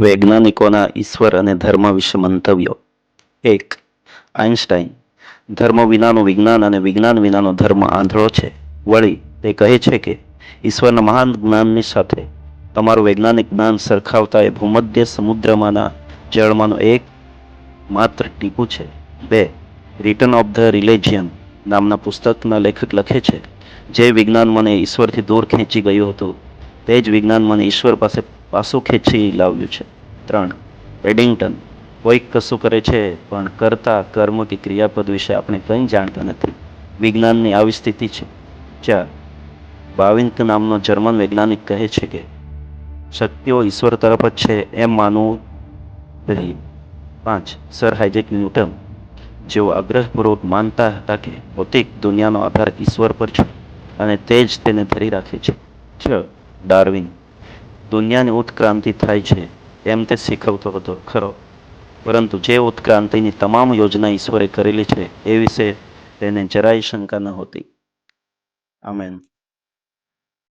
વૈજ્ઞાનિકોના ઈશ્વર અને ધર્મ વિશે મંતવ્યો. 1. આઇન્સ્ટાઈન. ધર્મ વિનાનું વિજ્ઞાન અને વિજ્ઞાન વિનાનો ધર્મ આંધળો છે. વળી તે કહે છે કે ઈશ્વરના મહાન જ્ઞાનની સાથે તમારું વૈજ્ઞાનિક જ્ઞાન સરખાવતા એ ભૂમધ્ય સમુદ્રમાંના જળમાંનો એક માત્ર ટીપું છે. 2. રિટર્ન ઓફ ધ રિલિજિયન નામના પુસ્તકના લેખક લખે છે, જે વિજ્ઞાન મને ઈશ્વરથી દૂર ખેંચી ગયું હતું, તે જ વિજ્ઞાન મને ઈશ્વર પાસે પાછું ખેંચી લાવ્યું છે. 3. એડિંગ્ટન. કોઈક કશું કરે છે, પણ કરતા કર્મ કે ક્રિયાપદ વિશે આપણે કંઈ જાણતા નથી. વિજ્ઞાનની આવી સ્થિતિ છે. 4. બાવિન્ક નામનો જર્મન વૈજ્ઞાનિક કહે છે કે શક્તિઓ ઈશ્વર તરફ જ છે એમ માનવું જોઈએ. 5. સર આઇઝેક ન્યૂટન, જેઓ આગ્રહપૂર્વક માનતા હતા કે ભૌતિક દુનિયાનો આધાર ઈશ્વર પર છે અને તે જ તેને ધરી રાખે છે. 6. ડાર્વિન. દુનિયાની ઉત્ક્રાંતિ થાય છે એમ તે શીખવતો હતો ખરો, પરંતુ જે ઉત્ક્રાંતિની તમામ યોજના ઈશ્વરે કરેલી છે એ વિશે તેને જરાય શંકા નહોતી. આમેન.